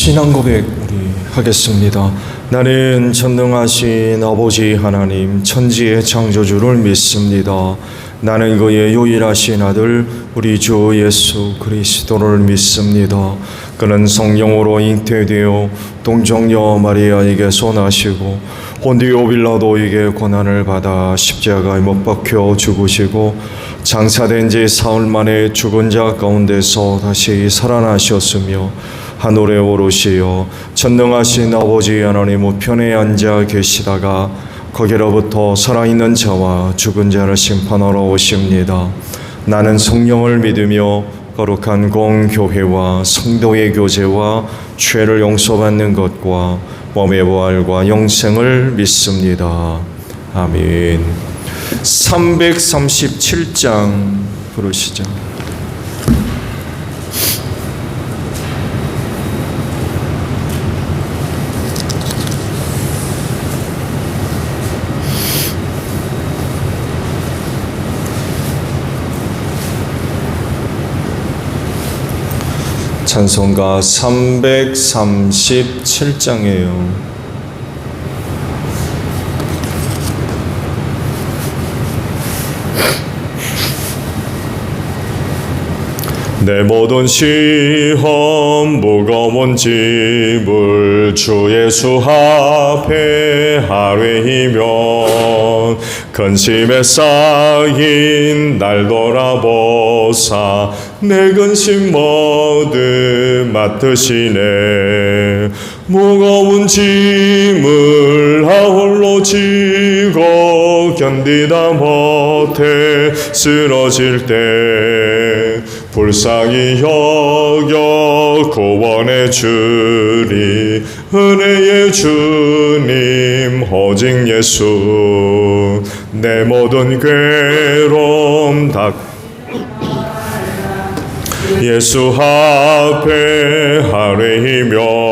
신앙 고백 우리 하겠습니다. 나는 전능하신 아버지 하나님 천지의 창조주를 믿습니다. 나는 그의 유일하신 아들 우리 주 예수 그리스도를 믿습니다. 그는 성령으로 잉태되어 동정녀 마리아에게서 나시고 본디오 빌라도에게 고난을 받아 십자가에 못 박혀 죽으시고 장사된 지 사흘 만에 죽은 자 가운데서 다시 살아나셨으며 하늘에 오르시어 전능하신 아버지 하나님 우편에 앉아 계시다가 거기로부터 살아있는 자와 죽은 자를 심판하러 오십니다. 나는 성령을 믿으며 거룩한 공교회와 성도의 교제와 죄를 용서받는 것과 몸의 부활과 영생을 믿습니다. 아멘. 337장 부르시죠. 찬송가 337장이에요. 내 모든 시험 무거운 짐을 주 예수 앞에 아뢰이면 근심에 쌓인 날 돌아보사 내 근심 모두 맡으시네. 무거운 짐을 홀로 지고 견디다 못해 쓰러질 때 불쌍히 여겨 구원해 주리. 은혜의 주님 오직 예수 내 모든 괴로움 다 예수 앞에 아뢰이면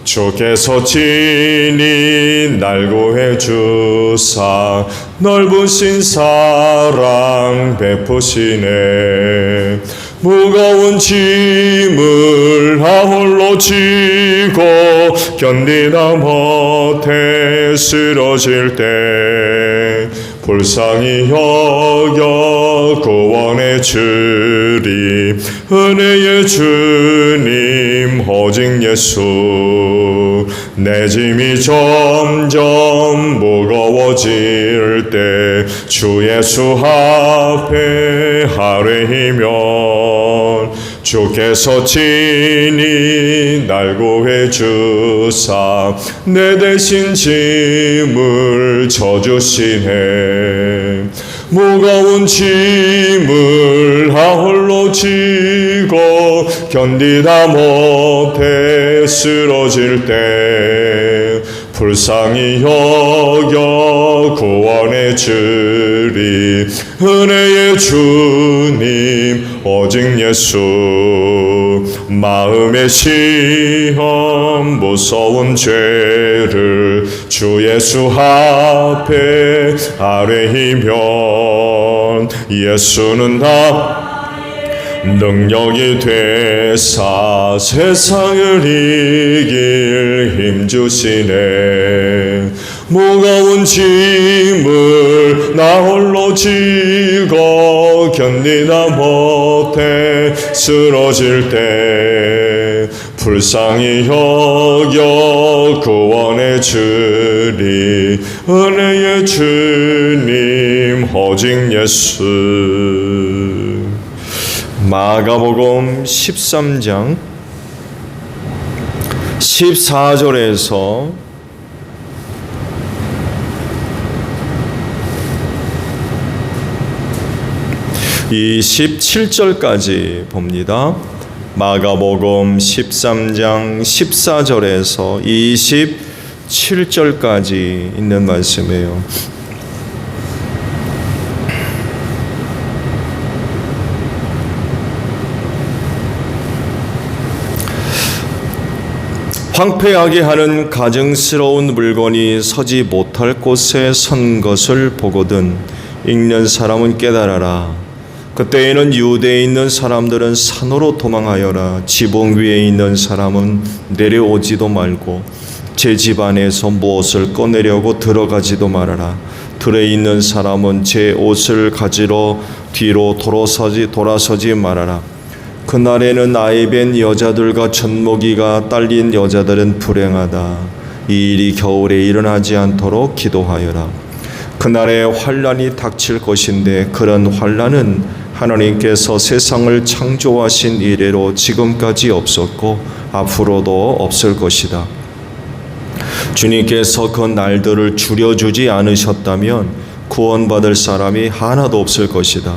주께서 친히 날 구해 주사 넓으신 사랑 베푸시네. 무거운 짐을 홀로 지고 견디다 못해 쓰러질 때 불쌍히 여겨 구원해 주리. 은혜의 주님 오직 예수 내 짐이 점점 무거워질 때 주 예수 앞에 아뢰이면 주께서 친히 날 구해 주사 내 대신 짐을 져주시네. 무거운 짐을 홀로 지고 견디다 못해 쓰러질 때 불쌍히 여겨 구원해 주리. 은혜의 주님 오직 예수 마음의 시험 무서운 죄를 주 예수 앞에 아뢰이면 예수는 다 능력이 되사 세상을 이길 힘주시네. 무거운 짐을 나 홀로 지고 견디다 못해 쓰러질 때 불쌍히 여겨 구원해 주리. 은혜의 주님 오직 예수. 마가복음 13장 14절에서 27절까지 봅니다. 마가복음 13장 14절에서 27절까지 있는 말씀이에요. 황폐하게 하는 가증스러운 물건이 서지 못할 곳에 선 것을 보거든 읽는 사람은 깨달아라. 그때에는 유대에 있는 사람들은 산으로 도망하여라. 지붕 위에 있는 사람은 내려오지도 말고 제 집 안에서 무엇을 꺼내려고 들어가지도 말아라. 들에 있는 사람은 제 옷을 가지러 뒤로 돌아서지 말아라. 그날에는 아이벤 여자들과 젖먹이가 딸린 여자들은 불행하다. 이 일이 겨울에 일어나지 않도록 기도하여라. 그날에 환난이 닥칠 것인데 그런 환난은 하나님께서 세상을 창조하신 이래로 지금까지 없었고 앞으로도 없을 것이다. 주님께서 그 날들을 줄여주지 않으셨다면 구원받을 사람이 하나도 없을 것이다.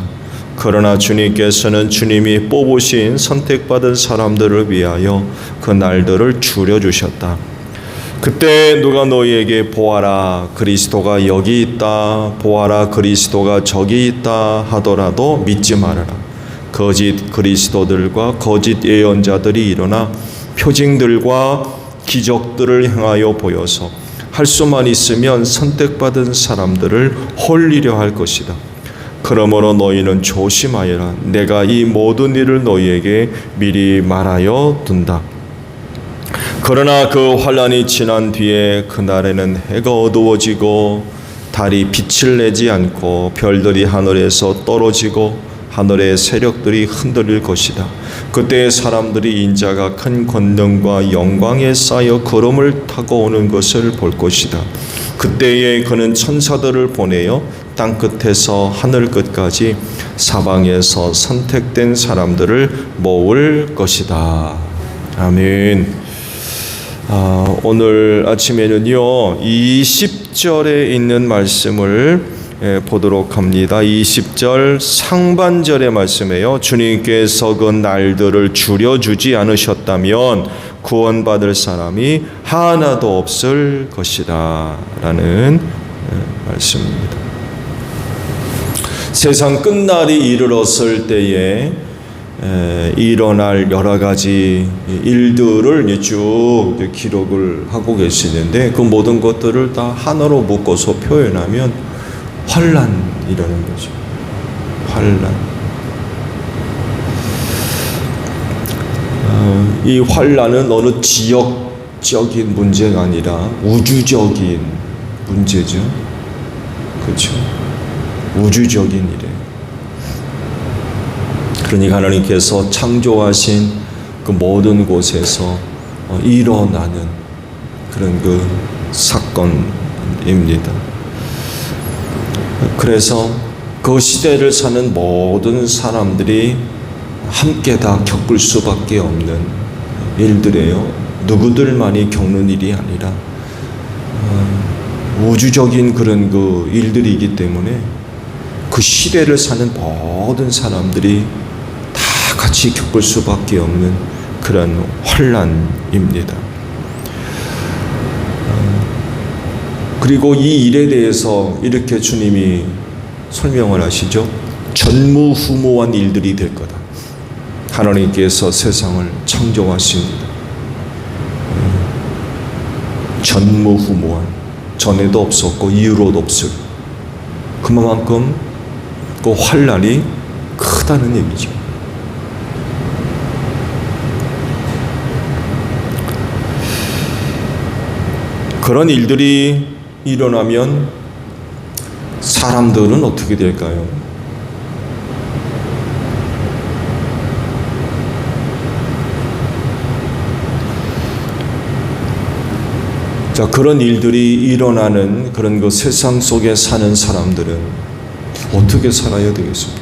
그러나 주님께서는 주님이 뽑으신 선택받은 사람들을 위하여 그 날들을 줄여주셨다. 그때 누가 너희에게 보아라 그리스도가 여기 있다, 보아라 그리스도가 저기 있다 하더라도 믿지 말아라. 거짓 그리스도들과 거짓 예언자들이 일어나 표징들과 기적들을 행하여 보여서 할 수만 있으면 선택받은 사람들을 홀리려 할 것이다. 그러므로 너희는 조심하여라. 내가 이 모든 일을 너희에게 미리 말하여 둔다. 그러나 그 환난이 지난 뒤에 그날에는 해가 어두워지고 달이 빛을 내지 않고 별들이 하늘에서 떨어지고 하늘의 세력들이 흔들릴 것이다. 그때 사람들이 인자가 큰 권능과 영광에 쌓여 구름을 타고 오는 것을 볼 것이다. 그때에 그는 천사들을 보내어 땅끝에서 하늘 끝까지 사방에서 선택된 사람들을 모을 것이다. 아멘. 오늘 아침에는요 20절에 있는 말씀을 보도록 합니다. 20절 상반절의 말씀이에요. 주님께서 그 날들을 줄여주지 않으셨다면 구원받을 사람이 하나도 없을 것이다 라는 말씀입니다. 세상 끝날이 이르렀을 때에 일어날 여러 가지 일들을 쭉 기록을 하고 계시는데 그 모든 것들을 다 하나로 묶어서 표현하면 환난이라는 거죠. 환난. 이 환난은 어느 지역적인 문제가 아니라 우주적인 문제죠. 그렇죠. 우주적인 일이에요. 그러니까 하나님께서 창조하신 그 모든 곳에서 일어나는 그런 그 사건입니다. 그래서 그 시대를 사는 모든 사람들이 함께 다 겪을 수밖에 없는 일들이에요. 누구들만이 겪는 일이 아니라 우주적인 그런 그 일들이기 때문에 그 시대를 사는 모든 사람들이 다 같이 겪을 수밖에 없는 그런 환난입니다. 그리고 이 일에 대해서 이렇게 주님이 설명을 하시죠. 전무후무한 일들이 될 거다. 하나님께서 세상을 창조하십니다. 전무후무한, 전에도 없었고 이후로도 없을 그만큼 그 환난이 크다는 얘기죠. 그런 일들이 일어나면 사람들은 어떻게 될까요? 자, 그런 일들이 일어나는 그런 그 세상 속에 사는 사람들은 어떻게 살아야 되겠습니까?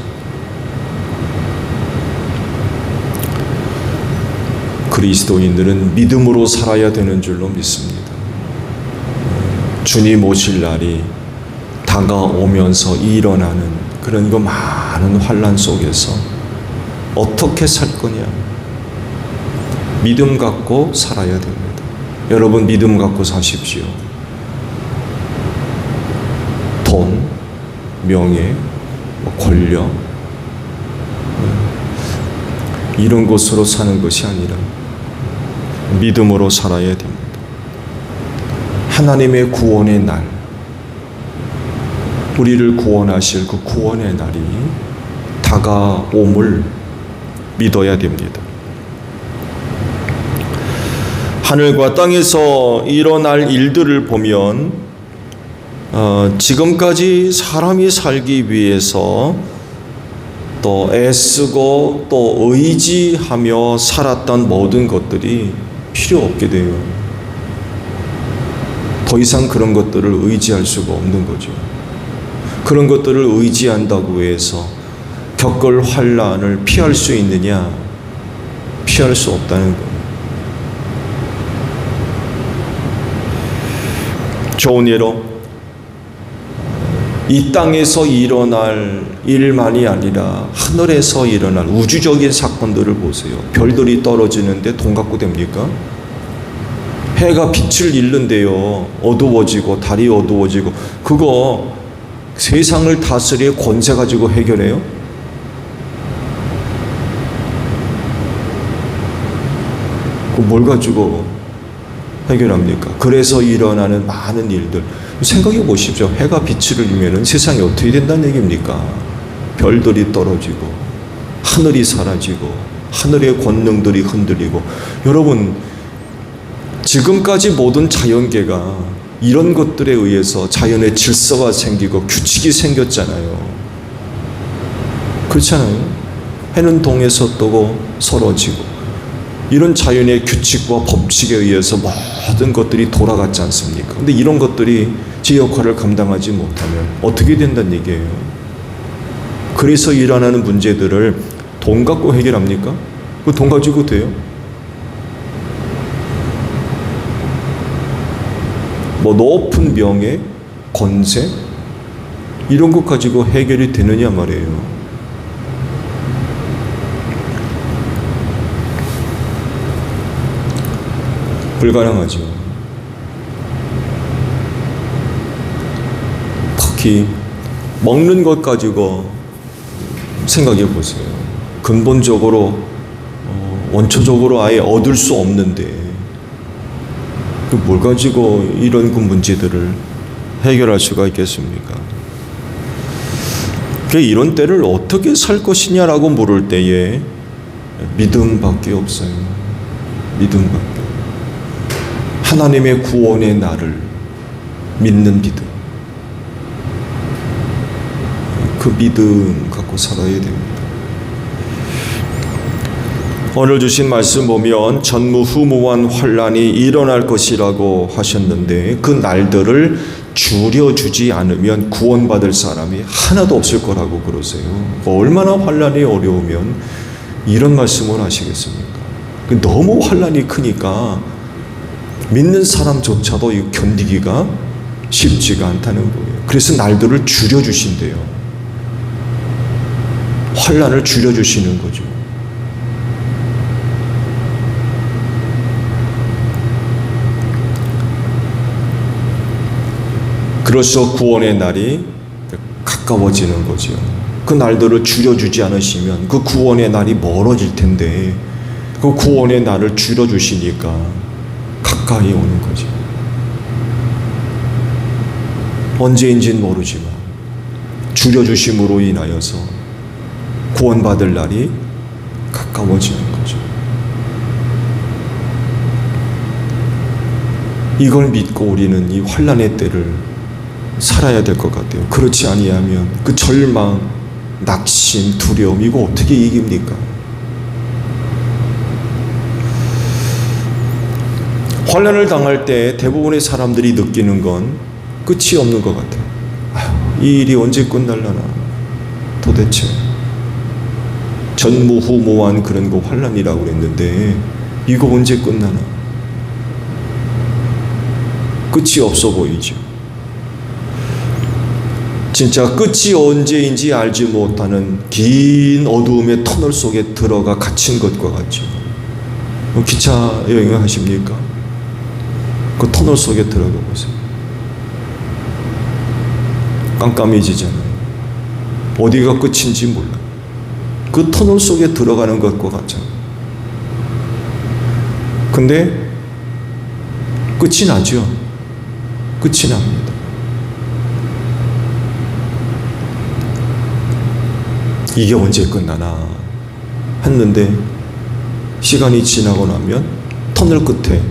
그리스도인들은 믿음으로 살아야 되는 줄로 믿습니다. 주님 오실 날이 다가오면서 일어나는 그런 그 많은 환난 속에서 어떻게 살 거냐? 믿음 갖고 살아야 됩니다. 여러분 믿음 갖고 사십시오. 돈, 명예, 권력 이런 것으로 사는 것이 아니라 믿음으로 살아야 됩니다. 하나님의 구원의 날, 우리를 구원하실 그 구원의 날이 다가옴을 믿어야 됩니다. 하늘과 땅에서 일어날 일들을 보면 지금까지 사람이 살기 위해서 또 애쓰고 또 의지하며 살았던 모든 것들이 필요 없게 돼요. 더 이상 그런 것들을 의지할 수가 없는 거죠. 그런 것들을 의지한다고 해서 겪을 환난을 피할 수 있느냐? 피할 수 없다는 거예요. 좋은 예로 이 땅에서 일어날 일만이 아니라 하늘에서 일어날 우주적인 사건들을 보세요. 별들이 떨어지는데 돈 갖고 됩니까? 해가 빛을 잃는데요. 어두워지고 달이 어두워지고 그거 세상을 다스릴 권세 가지고 해결해요? 뭘 가지고 해결합니까? 그래서 일어나는 많은 일들 생각해 보십시오. 해가 빛을 잃으면 세상이 어떻게 된다는 얘기입니까? 별들이 떨어지고 하늘이 사라지고 하늘의 권능들이 흔들리고 여러분 지금까지 모든 자연계가 이런 것들에 의해서 자연의 질서가 생기고 규칙이 생겼잖아요. 그렇잖아요. 해는 동에서 뜨고 서러지고 이런 자연의 규칙과 법칙에 의해서 모든 것들이 돌아갔지 않습니까? 근데 이런 것들이 제 역할을 감당하지 못하면 어떻게 된다는 얘기예요? 그래서 일어나는 문제들을 돈 갖고 해결합니까? 그 돈 가지고 돼요? 뭐 높은 명예, 권세 이런 것 가지고 해결이 되느냐 말이에요. 불가능하죠. 특히 먹는 것 가지고 생각해 보세요. 근본적으로 원초적으로 아예 얻을 수 없는데 뭘 가지고 이런 문제들을 해결할 수가 있겠습니까? 이런 때를 어떻게 살 것이냐라고 물을 때에 믿음밖에 없어요. 믿음밖에. 하나님의 구원의 날을 믿는 믿음. 그 믿음 갖고 살아야 됩니다. 오늘 주신 말씀 보면 전무후무한 환난이 일어날 것이라고 하셨는데 그 날들을 줄여주지 않으면 구원받을 사람이 하나도 없을 거라고 그러세요. 얼마나 환난이 어려우면 이런 말씀을 하시겠습니까? 너무 환난이 크니까 믿는 사람조차도 견디기가 쉽지가 않다는 거예요. 그래서 날들을 줄여주신대요. 환난을 줄여주시는 거죠. 그래서 구원의 날이 가까워지는 거죠. 그 날들을 줄여주지 않으시면 그 구원의 날이 멀어질 텐데 그 구원의 날을 줄여주시니까 가까이 오는 거죠. 언제인지는 모르지만 줄여주심으로 인하여서 구원받을 날이 가까워지는 거죠. 이걸 믿고 우리는 이 환난의 때를 살아야 될 것 같아요. 그렇지 아니하면 그 절망, 낙심, 두려움 이거 어떻게 이깁니까? 환난을 당할 때 대부분의 사람들이 느끼는 건 끝이 없는 것 같아요. 이 일이 언제 끝날려나 도대체. 전무후무한 그런 거 환난이라고 그랬는데 이거 언제 끝나나? 끝이 없어 보이죠. 진짜 끝이 언제인지 알지 못하는 긴 어두움의 터널 속에 들어가 갇힌 것과 같죠. 기차 여행을 하십니까? 그 터널 속에 들어가 보세요. 깜깜해지잖아요. 어디가 끝인지 몰라요. 그 터널 속에 들어가는 것과 같잖아요. 근데 끝이 나죠. 끝이 납니다. 이게 언제 끝나나 했는데 시간이 지나고 나면 터널 끝에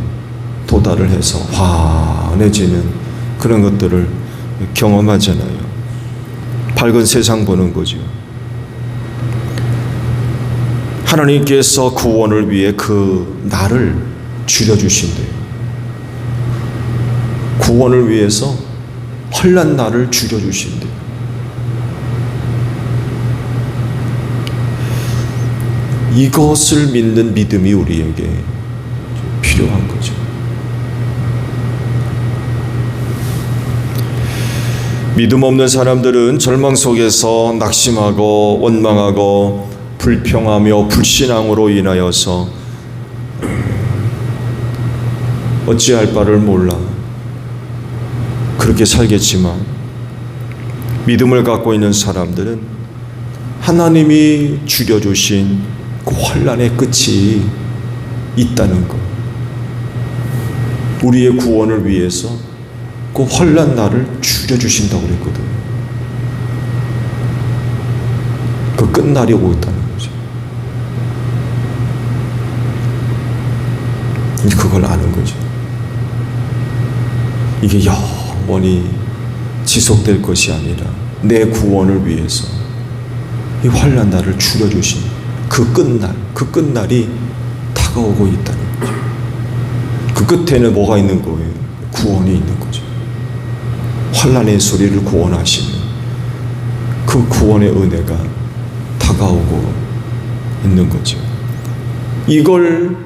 도달을 해서 환해지는 그런 것들을 경험하잖아요. 밝은 세상 보는 거죠. 하나님께서 구원을 위해 그 날을 줄여주신대요. 구원을 위해서 환난 날을 줄여주신대요. 이것을 믿는 믿음이 우리에게 필요한 거죠. 믿음 없는 사람들은 절망 속에서 낙심하고 원망하고 불평하며 불신앙으로 인하여서 어찌할 바를 몰라 그렇게 살겠지만, 믿음을 갖고 있는 사람들은 하나님이 줄여주신 그 환난의 끝이 있다는 것, 우리의 구원을 위해서 그 환난 날을 줄여주신다고 그랬거든요. 그 끝날이 오고 있다는 거죠. 이제 그걸 아는 거죠. 이게 영원히 지속될 것이 아니라 내 구원을 위해서 이 환난 날을 줄여주신 그 끝날, 그 끝날이 다가오고 있다는 거죠. 그 끝에는 뭐가 있는 거예요? 구원이 있는 거죠. 환난의 소리를 구원하시는 그 구원의 은혜가 다가오고 있는 거죠. 이걸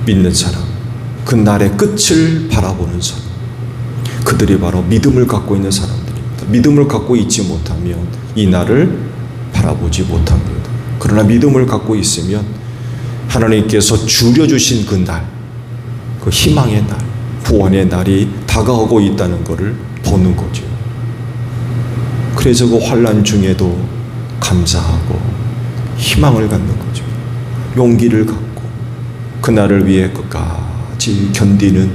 믿는 사람, 그 날의 끝을 바라보는 사람, 그들이 바로 믿음을 갖고 있는 사람들입니다. 믿음을 갖고 있지 못하면 이 날을 바라보지 못합니다. 그러나 믿음을 갖고 있으면 하나님께서 줄여주신 그 날, 그 희망의 날, 구원의 날이 다가오고 있다는 것을 보는 거죠. 그래서 그 환난 중에도 감사하고 희망을 갖는 거죠. 용기를 갖고 그날을 위해 끝까지 견디는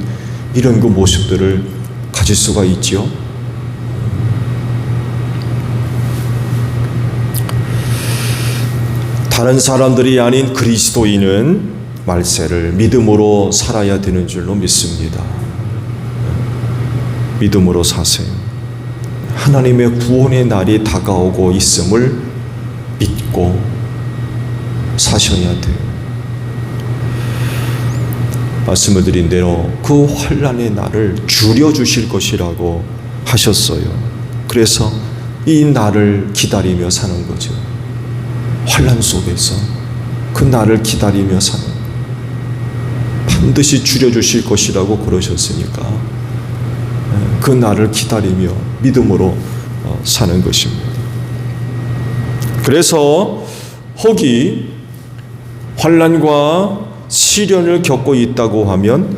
이런 그 모습들을 가질 수가 있지요. 다른 사람들이 아닌 그리스도인은 말세를 믿음으로 살아야 되는 줄로 믿습니다. 믿음으로 사세요. 하나님의 구원의 날이 다가오고 있음을 믿고 사셔야 돼요. 말씀을 드린 대로 그 환난의 날을 줄여주실 것이라고 하셨어요. 그래서 이 날을 기다리며 사는 거죠. 환난 속에서 그 날을 기다리며 사는 거예요. 반드시 줄여주실 것이라고 그러셨으니까 그 날을 기다리며 믿음으로 사는 것입니다. 그래서 혹이 환난과 시련을 겪고 있다고 하면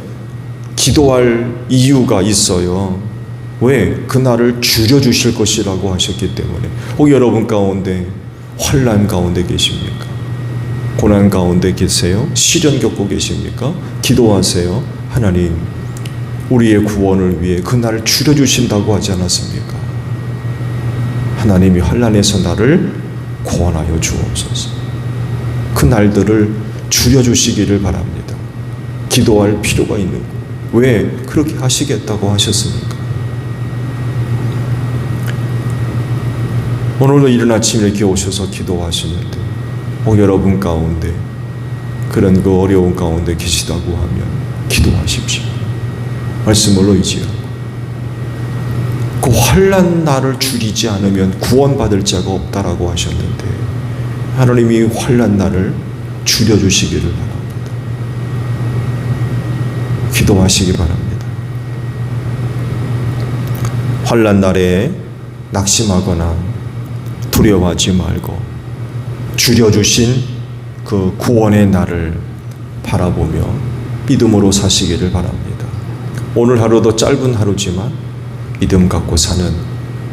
기도할 이유가 있어요. 왜? 그 날을 줄여주실 것이라고 하셨기 때문에. 혹 여러분 가운데 환난 가운데 계십니까? 고난 가운데 계세요? 시련 겪고 계십니까? 기도하세요. 하나님, 우리의 구원을 위해 그 날을 줄여주신다고 하지 않았습니까? 하나님이 환난에서 나를 구원하여 주옵소서. 그 날들을 줄여주시기를 바랍니다. 기도할 필요가 있는 거예요. 왜 그렇게 하시겠다고 하셨습니까? 오늘도 이른 아침에 이렇게 오셔서 기도하시는데 여러분 가운데 그런 그 어려운 가운데 계시다고 하면 기도하십시오. 말씀을 의지하고 그 환난 날을 줄이지 않으면 구원받을 자가 없다라고 하셨는데 하나님이 환난 날을 줄여주시기를 바랍니다. 기도하시기 바랍니다. 환난 날에 낙심하거나 두려워하지 말고 줄여주신 그 구원의 날을 바라보며 믿음으로 사시기를 바랍니다. 오늘 하루도 짧은 하루지만 믿음 갖고 사는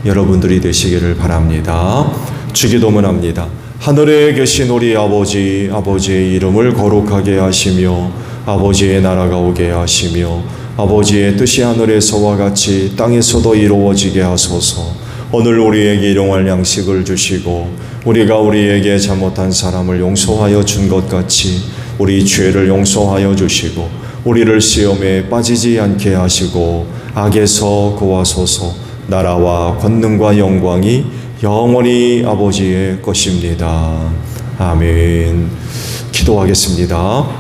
여러분들이 되시기를 바랍니다. 주기도문 합니다. 하늘에 계신 우리 아버지, 아버지의 이름을 거룩하게 하시며 아버지의 나라가 오게 하시며 아버지의 뜻이 하늘에서와 같이 땅에서도 이루어지게 하소서. 오늘 우리에게 일용할 양식을 주시고 우리가 우리에게 잘못한 사람을 용서하여 준 것 같이 우리 죄를 용서하여 주시고 우리를 시험에 빠지지 않게 하시고 악에서 구하소서. 나라와 권능과 영광이 영원히 아버지의 것입니다. 아멘. 기도하겠습니다.